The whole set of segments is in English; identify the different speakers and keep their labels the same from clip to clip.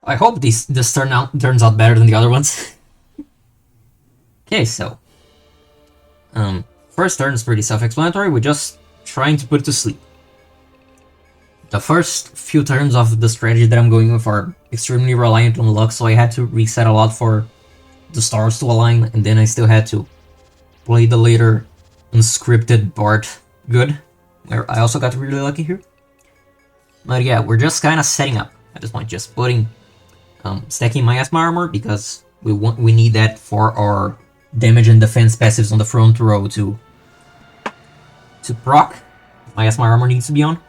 Speaker 1: I hope this turns out better than the other ones. Okay, so first turn is pretty self-explanatory. We're just trying to put it to sleep. The first few turns of the strategy that I'm going with are extremely reliant on luck, so I had to reset a lot for the stars to align, and then I still had to play the later unscripted part good, where I also got really lucky here. But yeah, we're just kind of setting up at this point, just putting, stacking my asthma armor because we need that for our damage and defense passives on the front row to proc. My asthma armor needs to be on.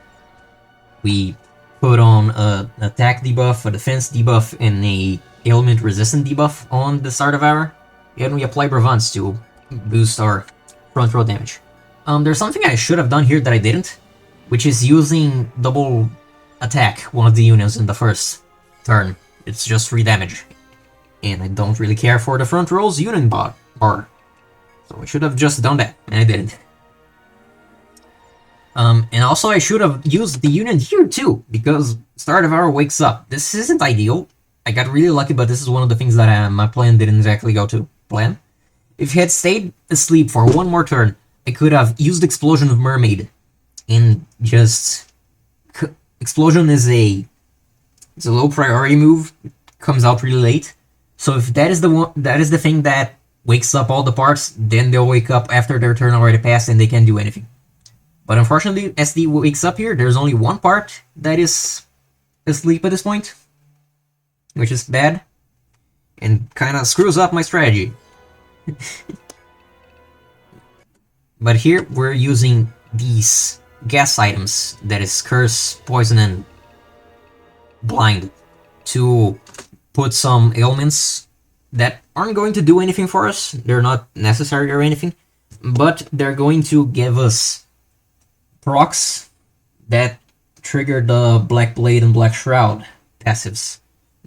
Speaker 1: We put on an attack debuff, a defense debuff, and a ailment resistant debuff on the start of our, and we apply Bravance to boost our front row damage. There's something I should have done here that I didn't, which is using double attack one of the unions in the first turn. It's just 3 damage, and I don't really care for the front row's union bar, so I should have just done that, and I didn't. And also I should have used the union here too, because start of hour wakes up. This isn't ideal. I got really lucky, but this is one of the things that my plan didn't exactly go to plan. If he had stayed asleep for one more turn, I could have used Explosion of Mermaid, and just Explosion is a low priority move, comes out really late. So if that is the thing that wakes up all the parts, then they'll wake up after their turn already passed and they can't do anything. But unfortunately, SD wakes up here. There's only one part that is asleep at this point, which is bad, and kind of screws up my strategy. But here we're using these gas items, that is Curse, Poison, and Blind, to put some ailments that aren't going to do anything for us. They're not necessary or anything, but they're going to give us procs that trigger the Black Blade and Black Shroud passives.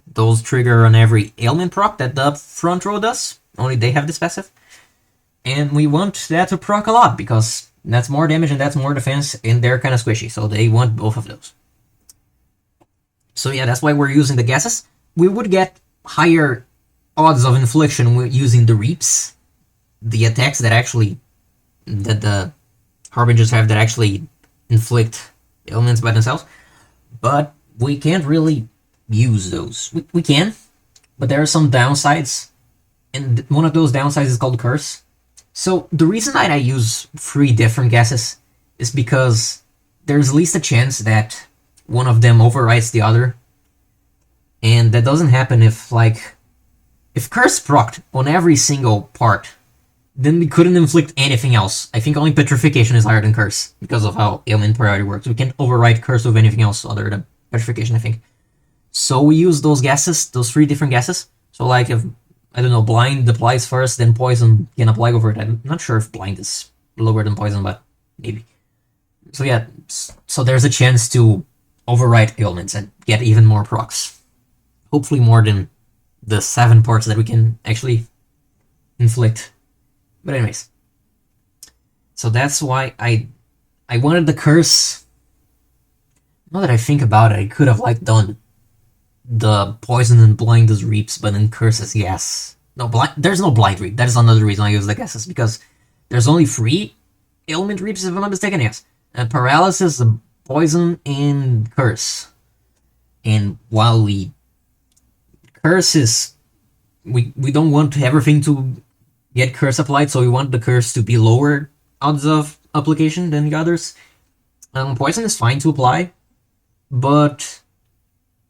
Speaker 1: Those trigger on every ailment proc that the front row does. Only they have this passive. And we want that to proc a lot, because that's more damage and that's more defense, and they're kind of squishy, so they want both of those. So yeah, that's why we're using the gases. We would get higher odds of infliction using the reaps, the attacks that actually, that the Harbingers have that actually inflict ailments by themselves, but we can't really use those. We can, but there are some downsides, and one of those downsides is called Curse. So the reason that I use 3 different gases is because there's at least a chance that one of them overwrites the other, and that doesn't happen if Curse procced on every single part, then we couldn't inflict anything else. I think only Petrification is higher than Curse, because of how ailment priority works. We can't overwrite Curse with anything else other than Petrification, I think. So we use those gases, those 3 different gases. So like if, I don't know, Blind applies first, then Poison can apply over it. I'm not sure if Blind is lower than Poison, but maybe. So yeah, so there's a chance to overwrite ailments and get even more procs. Hopefully more than the 7 parts that we can actually inflict. But anyways, so that's why I wanted the Curse. Now that I think about it, I could have done the Poison and Blind as reaps, but then Curse as gas. No, there's no Blind reap. That is another reason I use the gases, because there's only 3 ailment reaps, if I'm not mistaken, yes. And Paralysis, Poison, and Curse. And while Curse is, we don't want everything to get Curse applied, so we want the Curse to be lower odds of application than the others. Poison is fine to apply, but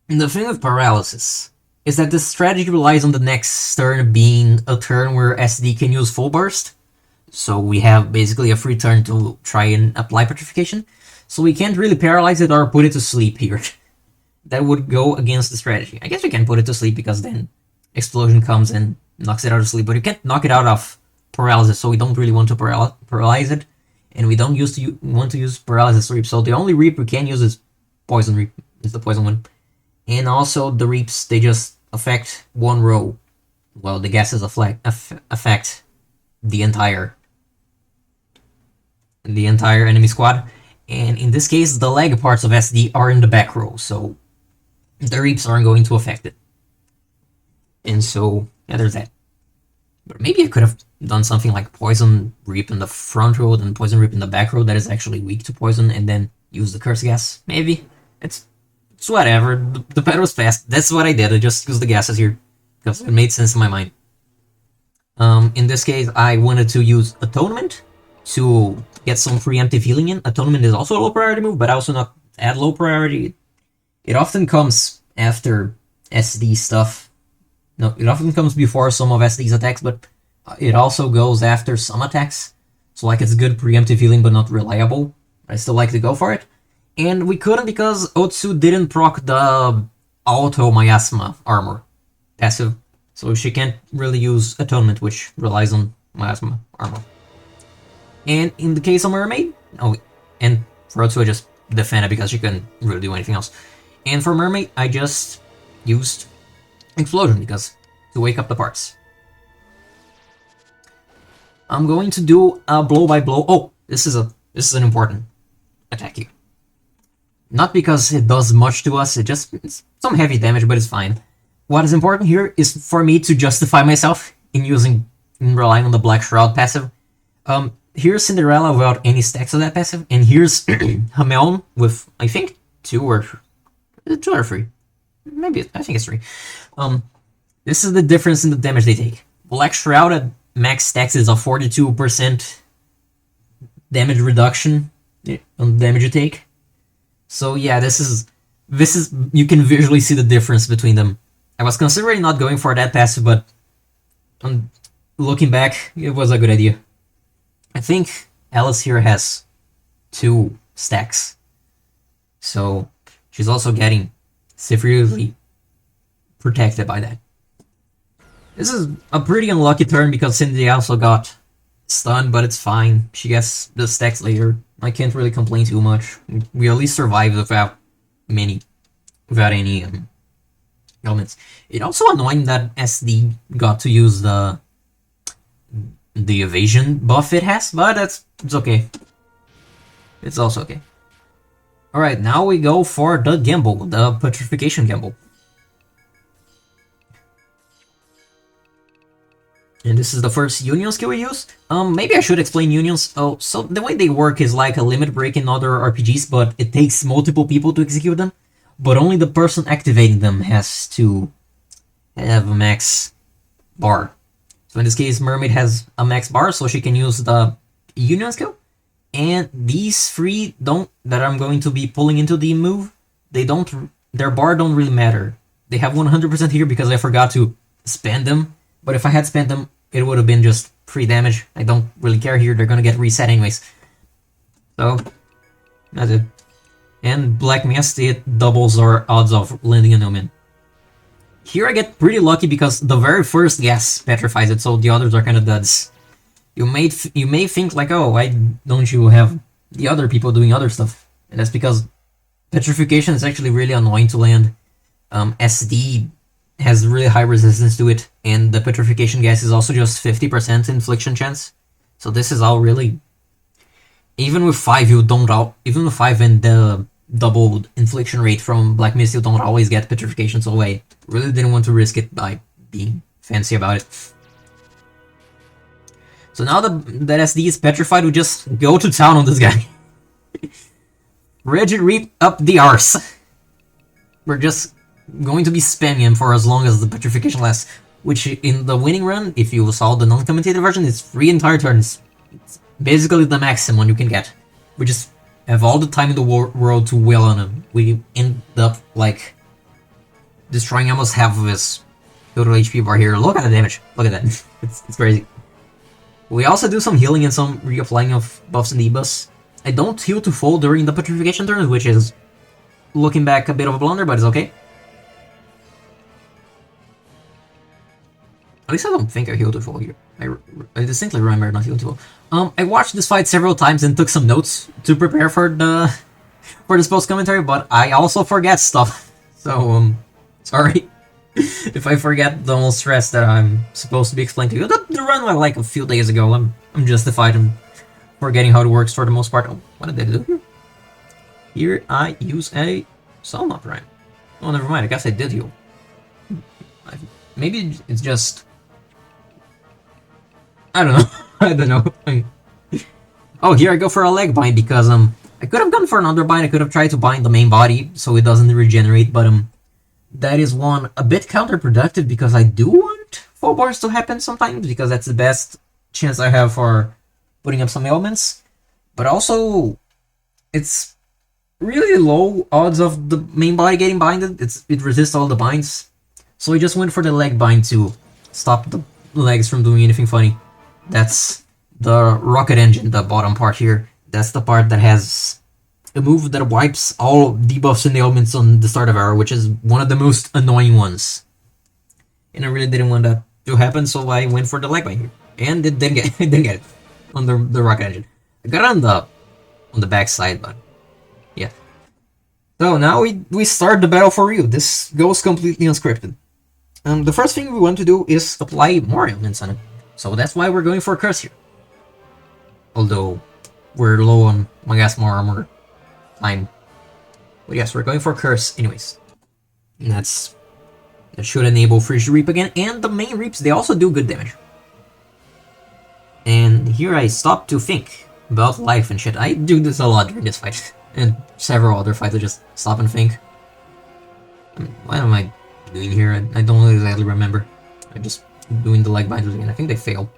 Speaker 1: the thing with Paralysis is that the strategy relies on the next turn being a turn where SD can use Full Burst, so we have basically a free turn to try and apply Petrification, so we can't really paralyze it or put it to sleep here. That would go against the strategy. I guess we can put it to sleep, because then Explosion comes and knocks it out of sleep, but you can't knock it out of Paralysis, so we don't really want to paralyze it, and we don't want to use Paralysis Reap, so the only Reap we can use is Poison Reap, is the Poison one. And also the Reaps, they just affect one row, while the gases affect the entire enemy squad. And in this case, the leg parts of SD are in the back row, so the Reaps aren't going to affect it. And so, yeah, there's that. But maybe I could have done something like Poison Reap in the front row and Poison Reap in the back row that is actually weak to poison, and then use the Curse Gas. Maybe. It's whatever. The battle was fast. That's what I did. I just used the gases here. Because it made sense in my mind. In this case, I wanted to use Atonement to get some preemptive healing in. Atonement is also a low priority move, but also not at low priority. It often comes after SD stuff. No, it often comes before some of SD's attacks, but it also goes after some attacks. So like it's good preemptive healing, but not reliable. I still like to go for it. And we couldn't because Otsu didn't proc the Auto Miasma armor passive. So she can't really use Atonement, which relies on Miasma armor. And in the case of Mermaid, and for Otsu I just defended because she couldn't really do anything else. And for Mermaid, I just used Explosion because to wake up the parts. I'm going to do a blow by blow. Oh, this is an important attack here. Not because it does much to us, it's some heavy damage, but it's fine. What is important here is for me to justify myself in relying on the Black Shroud passive. Here's Cinderella without any stacks of that passive, and here's Hameln with, I think, 2 or 3. Maybe, I think it's 3. This is the difference in the damage they take. Black Shroud at max stacks is a 42% damage reduction on the damage you take. So yeah, this is you can visually see the difference between them. I was considering not going for that passive, but looking back, it was a good idea. I think Alice here has 2 stacks, so she's also getting severely protected by that. This is a pretty unlucky turn because Cindy also got stunned, but it's fine. She gets the stacks later. I can't really complain too much. We at least survived without any elements. It's also annoying that SD got to use the evasion buff it has, but it's okay. It's also okay. Alright, now we go for the gamble, the petrification gamble. And this is the first union skill we use. Maybe I should explain unions. Oh, so the way they work is like a limit break in other RPGs, but it takes multiple people to execute them. But only the person activating them has to have a max bar. So in this case, Mermaid has a max bar, so she can use the union skill. And these 3 that I'm going to be pulling into the move, their bar don't really matter. They have 100% here because I forgot to spend them. But if I had spent them, it would have been just free damage. I don't really care here, they're gonna get reset anyways. So, that's it. And Black Mist, it doubles our odds of landing an omen. Here I get pretty lucky because the very first gas petrifies it, so the others are kinda duds. You may think like, oh, why don't you have the other people doing other stuff? And that's because petrification is actually really annoying to land. SD has really high resistance to it, and the petrification gas is also just 50% infliction chance. So this is all really... Even with 5 and the doubled infliction rate from Black Mist, you don't always get petrification, so I really didn't want to risk it by being fancy about it. So now that SD is petrified, we just go to town on this guy. Rigid Reap up the arse. We're just going to be spamming him for as long as the petrification lasts, which in the winning run, if you saw the non-commentated version, is 3 entire turns. It's basically the maximum you can get. We just have all the time in the world to wail on him. We end up like destroying almost half of his total HP bar here. Look at the damage. Look at that. It's crazy. We also do some healing and some reapplying of buffs and debuffs. I don't heal to full during the petrification turns, which is, looking back, a bit of a blunder, but it's okay. At least I don't think I healed to full here. I distinctly remember not healing to full. I watched this fight several times and took some notes to prepare for this post commentary, but I also forget stuff. So sorry if I forget the whole stress that I'm supposed to be explaining to you. The run was like a few days ago. I'm justified in forgetting how it works for the most part. Oh, what did I do here? Here I use a Soul Prime. Oh, never mind. I guess I did heal. maybe it's just... I don't know. I don't know. Oh, here I go for a leg bind because I could have gone for another bind. I could have tried to bind the main body so it doesn't regenerate, but that is one a bit counterproductive because I do want full bars to happen sometimes because that's the best chance I have for putting up some elements. But also, it's really low odds of the main body getting binded. It resists all the binds, so I just went for the leg bind to stop the legs from doing anything funny. That's the rocket engine, the bottom part here. That's the part that has a move that wipes all debuffs and ailments on the start of arrow, which is one of the most annoying ones. And I really didn't want that to happen, so I went for the leg bind here. And it didn't get it on the rocket engine. I got it on the back side, but yeah. So now we start the battle for real. This goes completely unscripted. The first thing we want to do is apply more ailments on it. So that's why we're going for a curse here. Although we're low on Magasmar armor time. But yes, we're going for a curse anyways. And that should enable Frigid Reap again. And the main reaps, they also do good damage. And here I stop to think about life and shit. I do this a lot during this fight. And several other fights, I just stop and think. What am I doing here? I don't exactly remember. I'm just doing the leg binders again. I think they fail.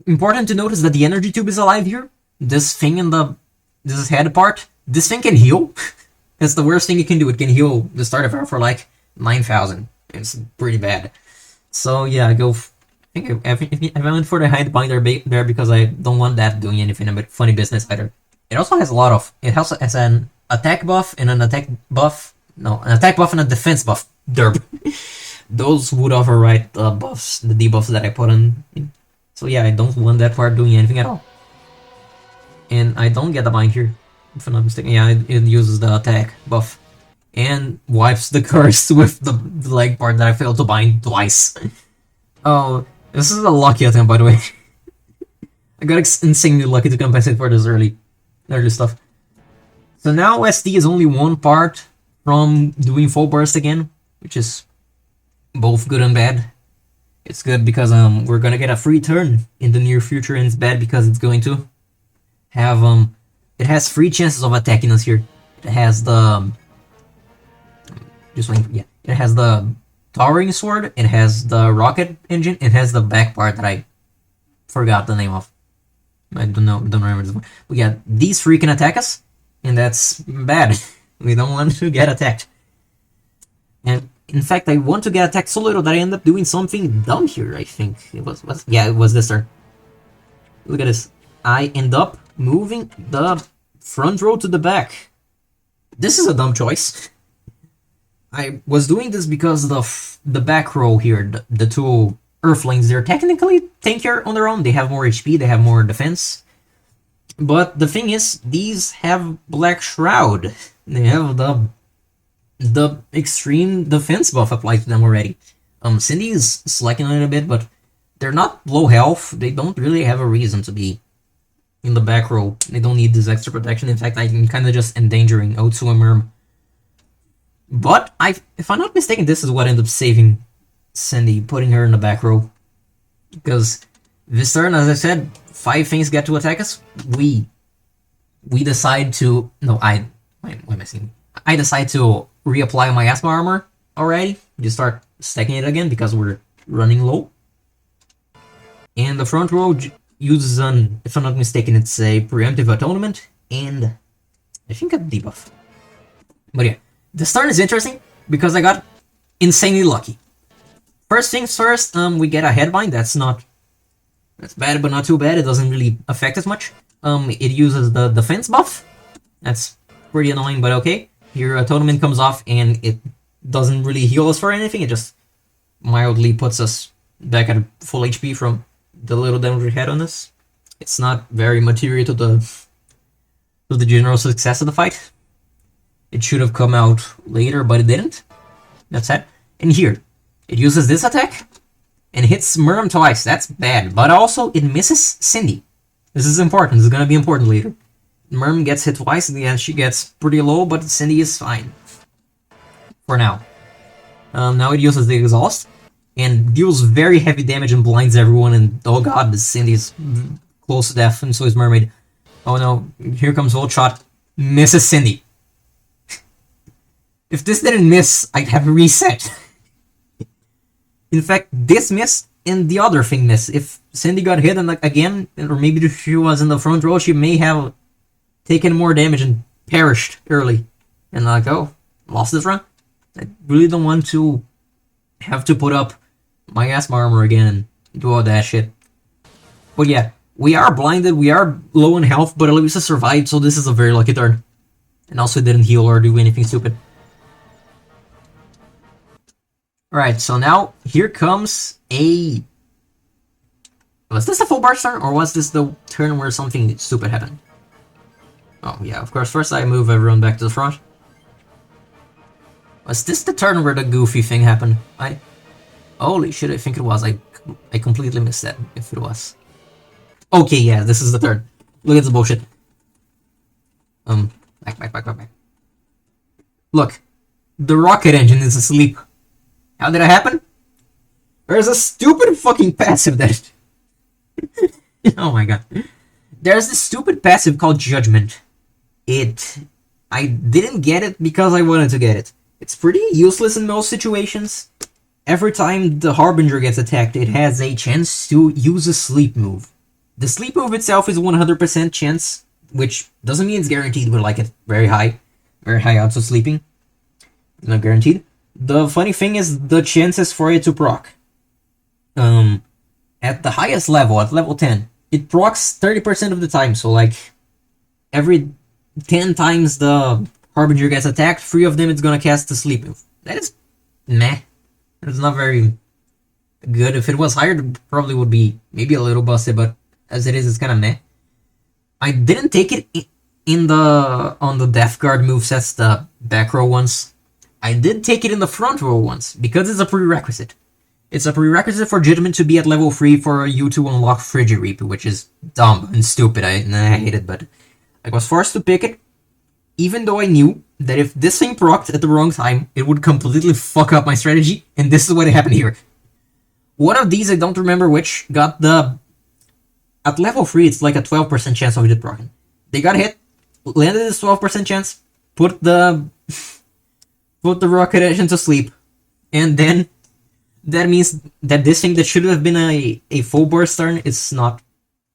Speaker 1: Important to notice that the energy tube is alive here. This thing in this head part, this thing can heal. That's the worst thing it can do. It can heal the start of arrow for like 9,000. It's pretty bad. So yeah, I think I went for the hide binder there because I don't want that doing anything but funny business either. It also has a lot of... It also has an attack buff and an attack buff... No, an attack buff and a defense buff. Derp. Those would override the buffs, the debuffs that I put on. So yeah, I don't want that part doing anything at all. And I don't get the bind here, if I'm not mistaken. Yeah, it uses the attack buff. And wipes the curse with the leg part that I failed to bind twice. Oh, this is a lucky attempt, by the way. I got insanely lucky to compensate for this early stuff. So now SD is only one part from doing full burst again, which is both good and bad. It's good because we're gonna get a free turn in the near future, and it's bad because it's going to have it has 3 chances of attacking us here. It has the it has the towering sword, it has the rocket engine, it has the back part that I forgot the name of. I don't remember this one. But yeah, these 3 can attack us, and that's bad. We don't want to get attacked. And in fact, I want to get attacked so little that I end up doing something dumb here, I think. It was this turn. Look at this. I end up moving the front row to the back. This is a dumb choice. I was doing this because the back row here, the 2 Earthlings, they're technically tankier on their own. They have more HP, they have more defense. But the thing is, these have Black Shroud. They have the extreme defense buff applied to them already. Cindy is slacking a little bit, but they're not low health. They don't really have a reason to be in the back row. They don't need this extra protection. In fact, I'm kind of just endangering Otsu and Merm. But if I'm not mistaken, this is what ended up saving Cindy, putting her in the back row. Because this turn, as I said, 5 things get to attack us. We decide to... No, what am I saying? I decide to reapply my asthma armor already. Just start stacking it again because we're running low. And the front row uses if I'm not mistaken, it's a preemptive atonement and I think a debuff. But yeah, this turn is interesting because I got insanely lucky. First things first, we get a headbind. That's bad, but not too bad. It doesn't really affect us much. It uses the defense buff. That's pretty annoying, but okay. Here, Atonement comes off, and it doesn't really heal us for anything. It just mildly puts us back at full HP from the little damage we had on us. It's not very material to the general success of the fight. It should have come out later, but it didn't. That's it. And here, it uses this attack, and hits Merm twice. That's bad, but also it misses Cindy. This is important. This is gonna be important later. Merm gets hit twice, and she gets pretty low, but Cindy is fine. For now. Now it uses the exhaust and deals very heavy damage and blinds everyone. And oh god, this Cindy is close to death, and so is Mermaid. Oh no, here comes Volt Shot. Misses Cindy. If this didn't miss, I'd have reset. In fact, this missed and the other thing missed. If Cindy got hit and again, or maybe if she was in the front row, she may have taken more damage and perished early. And like, oh, lost this run? I really don't want to have to put up my asthma armor again and do all that shit. But yeah, we are blinded, we are low in health, but at least I survived, so this is a very lucky turn. And also didn't heal or do anything stupid. Alright, so now here comes a... Was this the full bar turn, or was this the turn where something stupid happened? Oh yeah, of course, first I move everyone back to the front. Was this the turn where the goofy thing happened? Holy shit, I think it was. I completely missed that, if it was. Okay, yeah, this is the turn. Look at the bullshit. Back. Look, the rocket engine is asleep. How did it happen? There's a stupid fucking passive that... Oh my god. There's this stupid passive called Judgment. I didn't get it because I wanted to get it. It's pretty useless in most situations. Every time the Harbinger gets attacked, it has a chance to use a sleep move. The sleep move itself is 100% chance, which doesn't mean it's guaranteed, but like it's very high odds of sleeping. Not guaranteed. The funny thing is the chances for it to proc. At the highest level, at level 10, it procs 30% of the time, so like every 10 times the Harbinger gets attacked, 3 of them it's gonna cast the sleep move. That is meh. It's not very good. If it was higher, it probably would be maybe a little busted, but as it is, it's kind of meh. I didn't take it on the Death Guard movesets, the back row ones. I did take it in the front row ones, because it's a prerequisite. It's a prerequisite for Judgment to be at level 3 for you to unlock Frigid Reap, which is dumb and stupid. I hate it, but I was forced to pick it, even though I knew that if this thing procced at the wrong time, it would completely fuck up my strategy, and this is what happened here. One of these, I don't remember which, got the... At level 3, it's like a 12% chance of it proccing. They got hit, landed this 12% chance, put the rocket engine to sleep, and then that means that this thing that should have been a full burst turn is not.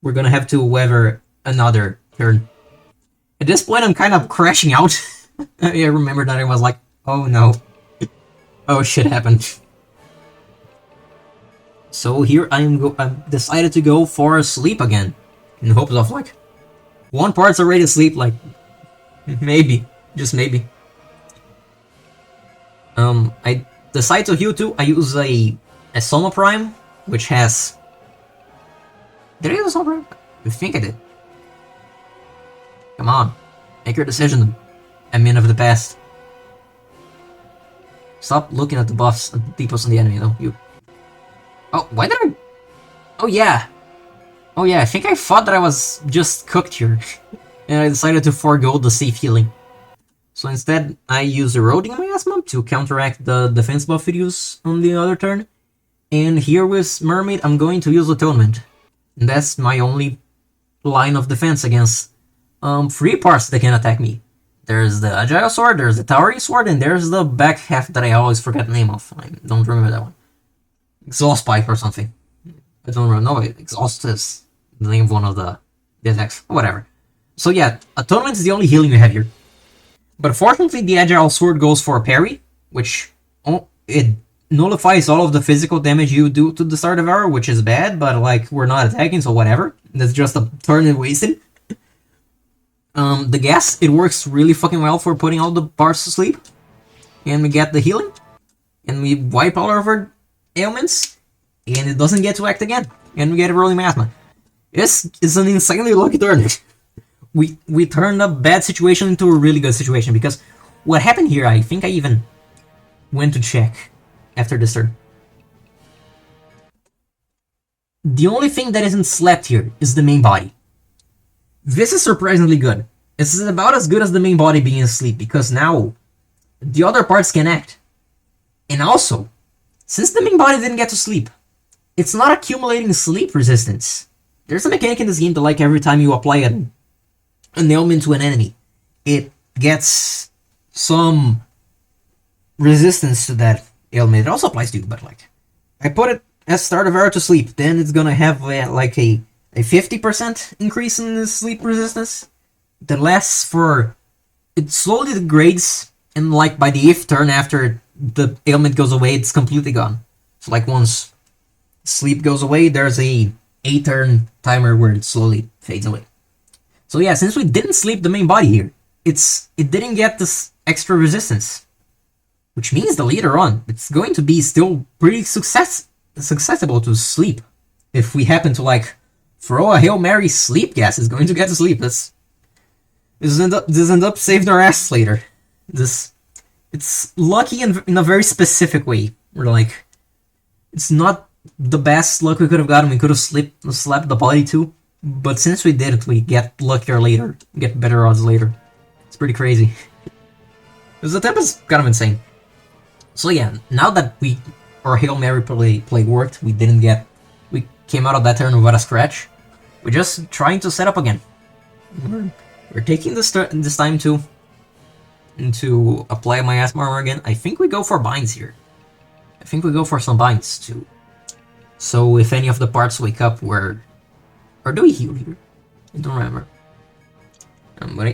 Speaker 1: We're gonna have to weather another turn. At this point, I'm kind of crashing out. I remember that I was like, oh no. Oh shit happened. So here I'm decided to go for a sleep again. In hopes of like, one part's already asleep, like, maybe. Just maybe. I decide to heal too. I use a Soma Prime, which has... Did I use a Soma Prime? I think I did. Come on. Make your decision, admin of the past. Stop looking at the buffs and the debuffs on the enemy, though. You. Oh, why did I... Oh, yeah. Oh, yeah, I think I thought that I was just cooked here. And I decided to forego the safe healing. So instead, I use Eroding Miasma to counteract the defense buff it used on the other turn. And here with Mermaid, I'm going to use Atonement. And that's my only line of defense against 3 parts that can attack me. There's the Agile Sword, there's the Towering Sword, and there's the back half that I always forget the name of. I don't remember that one. Exhaust Pipe or something. I don't remember. No, Exhaust is the name of one of the attacks. Whatever. So yeah, Atonement is the only healing we have here. But fortunately, the Agile Sword goes for a parry, which it nullifies all of the physical damage you do to the start of arrow, which is bad, but like, we're not attacking, so whatever. That's just a turn and wasted. The gas, it works really fucking well for putting all the bars to sleep. And we get the healing. And we wipe all of our ailments. And it doesn't get to act again. And we get a Rolling Miasma. This is an insanely lucky turn. We turned a bad situation into a really good situation, because what happened here, I think I even went to check after this turn. The only thing that isn't slept here is the main body. This is surprisingly good. This is about as good as the main body being asleep, because now the other parts can act. And also, since the main body didn't get to sleep, it's not accumulating sleep resistance. There's a mechanic in this game that, like, every time you apply an ailment to an enemy, it gets some resistance to that ailment. It also applies to you, but, like, I put it as start of arrow to sleep, then it's gonna have, like, a 50% increase in the sleep resistance that lasts for... It slowly degrades, and, like, by the 8th turn after the ailment goes away, it's completely gone. So, like, once sleep goes away, there's a 8-turn timer where it slowly fades away. So yeah, since we didn't sleep the main body here, it didn't get this extra resistance. Which means that later on, it's going to be still pretty successful to sleep. If we happen to, like, throw a Hail Mary sleep gas, it's going to get to sleep. This end up saving our ass later. It's lucky in a very specific way. We're like, it's not the best luck we could have gotten. We could have slapped the body too. But since we didn't, we get luckier later. Get better odds later. It's pretty crazy. This attempt is kind of insane. So yeah, now that our Hail Mary play worked, we came out of that turn without a scratch. We're just trying to set up again. We're taking this time to apply my asthma armor again. I think we go for binds here. I think we go for some binds too. So if any of the parts wake up, or do we heal here? I don't remember.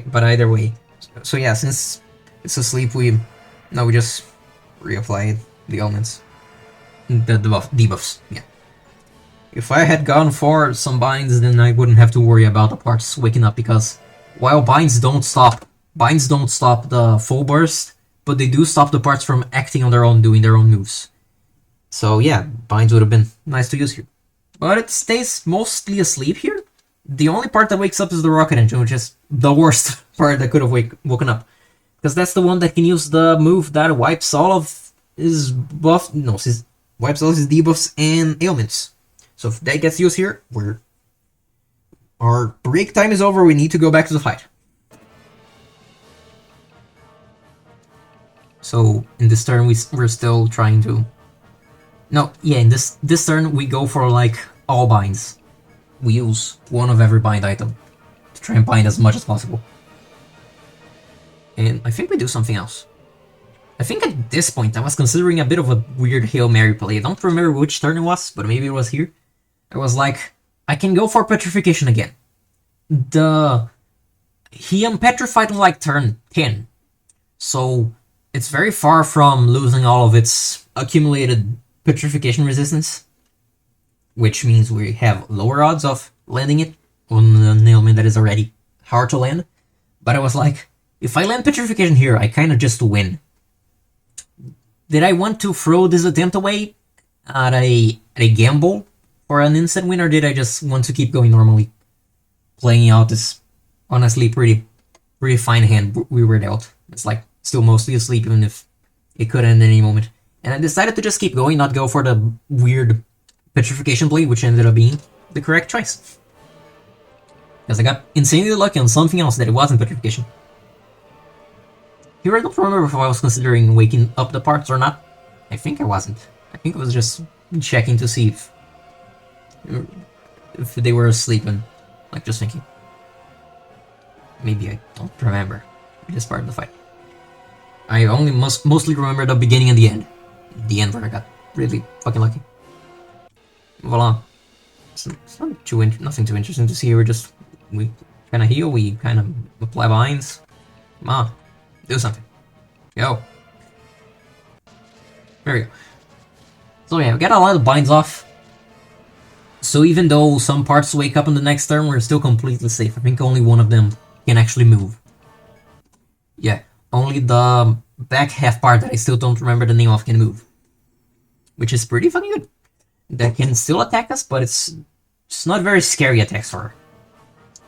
Speaker 1: But either way. So yeah, since it's asleep, we just reapply the elements. The debuffs, yeah. If I had gone for some binds, then I wouldn't have to worry about the parts waking up, because while binds don't stop the full burst, but they do stop the parts from acting on their own, doing their own moves. So yeah, binds would have been nice to use here. But it stays mostly asleep here. The only part that wakes up is the rocket engine, which is the worst part that could have woken up. Because that's the one that can use the move that wipes all of his wipes all his debuffs and ailments. So if that gets used here, our break time is over, we need to go back to the fight. So in this turn we're still trying to... No, yeah, in this turn we go for, like, all binds. We use one of every bind item to try and bind as much as possible. And I think we do something else. I think at this point I was considering a bit of a weird Hail Mary play. I don't remember which turn it was, but maybe it was here. I was like, I can go for Petrification again. He unpetrified on, like, turn 10. So it's very far from losing all of its accumulated petrification resistance, which means we have lower odds of landing it on an ailment that is already hard to land. But I was like, if I land petrification here, I kind of just win. Did I want to throw this attempt away at a gamble for an instant win, or did I just want to keep going normally, playing out this honestly pretty fine hand we were dealt? It's like still mostly asleep, even if it could end at any moment. And I decided to just keep going, not go for the weird petrification play, which ended up being the correct choice. Because I got insanely lucky on something else that it wasn't petrification. Here I don't remember if I was considering waking up the parts or not. I think I wasn't. I think I was just checking to see if they were asleep and, like, just thinking. Maybe I don't remember this part of the fight. I only mostly remember the beginning and the end. The end where I got really fucking lucky. Voila. It's not nothing too interesting to see. We kind of heal, we kind of apply binds. Come on, do something. Go. There we go. So yeah, we got a lot of binds off. So even though some parts wake up in the next turn, we're still completely safe. I think only one of them can actually move. Yeah, only the back half part that I still don't remember the name of can move. Which is pretty fucking good. That can still attack us, but it's not very scary attacks for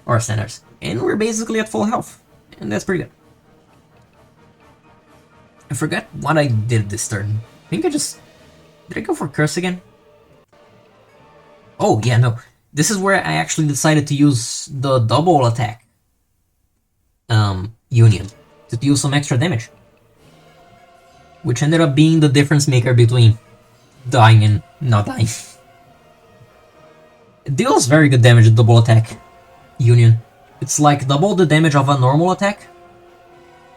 Speaker 1: our standards. And we're basically at full health. And that's pretty good. I forgot what I did this turn. I think did I go for Curse again? Oh, yeah, no. This is where I actually decided to use the double attack. Union. To deal some extra damage. which ended up being the difference maker between dying and not dying. It deals very good damage with double attack, Union. It's like double the damage of a normal attack,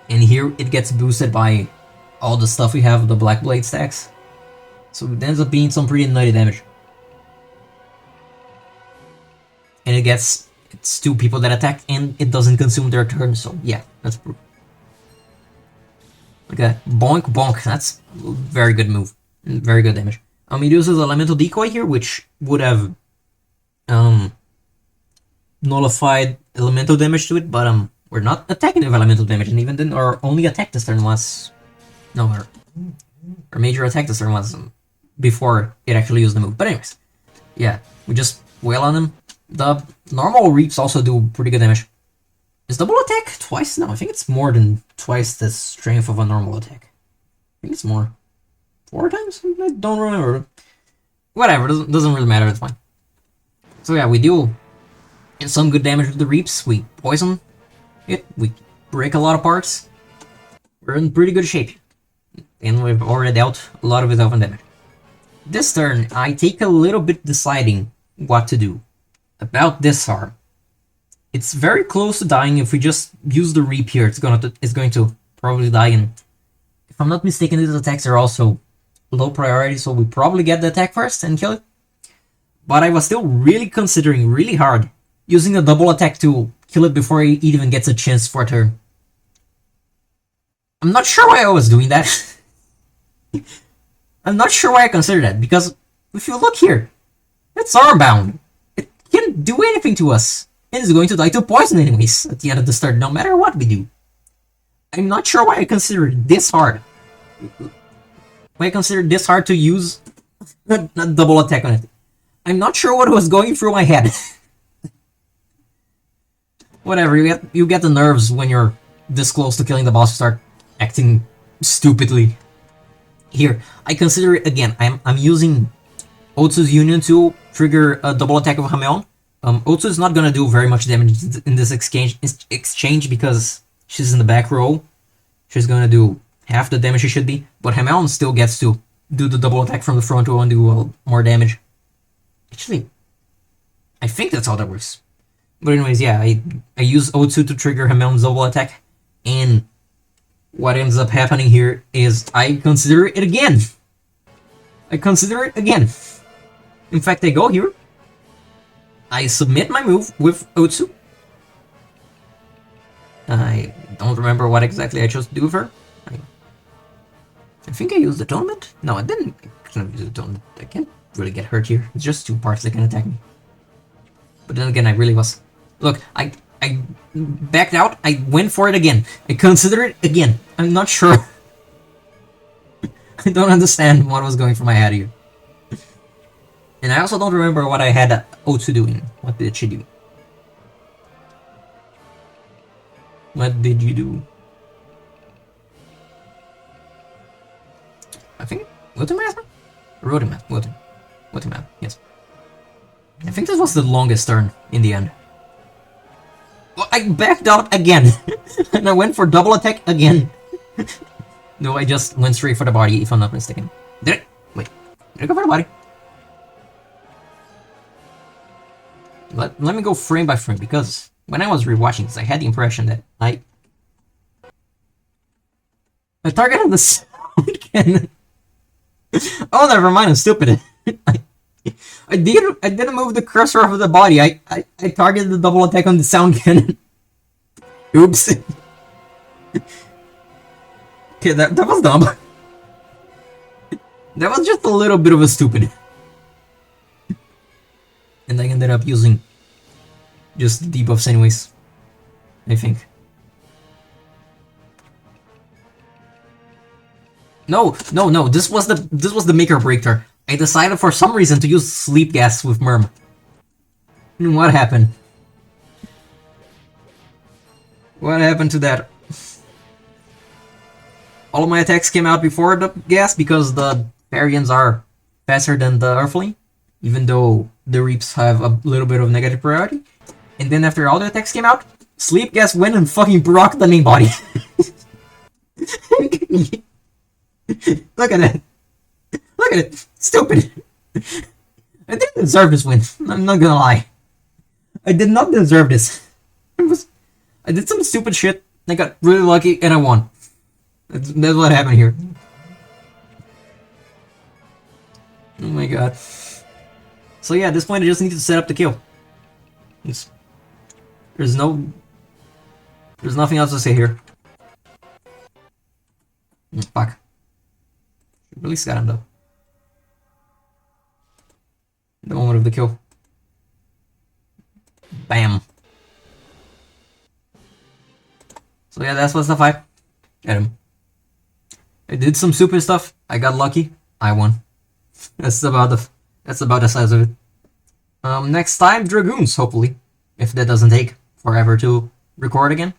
Speaker 1: and here it gets boosted by all the stuff we have, the Black Blade stacks. So it ends up being some pretty nutty damage. And it's 2 people that attack, and it doesn't consume their turn, so yeah, that's proof. Look at that. Bonk, bonk. That's a very good move. Very good damage. It uses Elemental Decoy here, which would have nullified elemental damage to it, but we're not attacking with elemental damage, and even then our only attack this turn was... No, our major attack this turn was before it actually used the move. But anyways, yeah, we just wail on him. The normal Reaps also do pretty good damage. Is double attack twice? No, I think it's more than twice the strength of a normal attack. I think it's more. 4 times? I don't remember. Whatever, doesn't really matter, it's fine. So yeah, we deal some good damage with the Reaps. We poison it, we break a lot of parts. We're in pretty good shape. And we've already dealt a lot of his open damage. This turn, I take a little bit deciding what to do about this harm. It's very close to dying. If we just use the Reap here, it's going to probably die. And if I'm not mistaken, these attacks are also low priority, so we probably get the attack first and kill it. But I was still really considering really hard using a double attack to kill it before it even gets a chance for a turn. I'm not sure why I was doing that. I'm not sure why I considered that, because if you look here, it's armbound. It can't do anything to us. And it's going to die to poison anyways at the end of the start, no matter what we do. I'm not sure why I considered it this hard. Why I considered this hard to use a double attack on it. I'm not sure what was going through my head. Whatever, you get the nerves when you're this close to killing the boss, you start acting stupidly. Here, I consider it again. I'm using Otsu's Union to trigger a double attack of Hameon. Otsu is not gonna do very much damage in this exchange because she's in the back row. She's gonna do half the damage she should be, but Hameon still gets to do the double attack from the front row and do more damage. Actually, I think that's how that works. But anyways, yeah, I use Otsu to trigger Hameon's double attack, and what ends up happening here is I consider it again. I consider it again. In fact, I go here. I submit my move with Otsu. I don't remember what exactly I chose to do with her. I think I used Atonement? No, I didn't. I couldn't use Atonement. I can't really get hurt here. It's just 2 parts that can attack me. But then again, I really was... Look, I backed out. I went for it again. I consider it again. I'm not sure. I don't understand what was going through my head here. And I also don't remember what I had Otsu doing. What did she do? What did you do? I think... Ultimaster? Ultimaster, yes. I think this was the longest turn in the end. Well, I backed out again. And I went for double attack again. No, I just went straight for the body, if I'm not mistaken. Did I? Wait. Did I go for the body? Let me go frame by frame, because when I was rewatching this, I had the impression that I targeted the sound cannon. Oh, never mind, I'm stupid. I didn't move the cursor off of the body. I targeted the double attack on the sound cannon. Oops. Okay, that was dumb. That was just a little bit of a stupid. And I ended up using just debuffs anyways, I think. No, this was the make or break turn. I decided for some reason to use sleep gas with Murm. And what happened? What happened to that? All of my attacks came out before the gas because the Therians are faster than the Earthling, even though the Reaps have a little bit of negative priority. And then after all the attacks came out, sleep gas went and fucking broke the main body. Look at it. Look at it. Stupid. I didn't deserve this win. I'm not gonna lie. I did not deserve this. I did some stupid shit. I got really lucky and I won. That's what happened here. Oh my god. So yeah, at this point I just need to set up the kill. There's nothing else to say here. Fuck. Really got him though. The moment of the kill. Bam. So yeah, that's what's the fight. Get him. I did some stupid stuff. I got lucky. I won. That's about the size of it. Next time, Dragoons, hopefully. If that doesn't take forever to record again.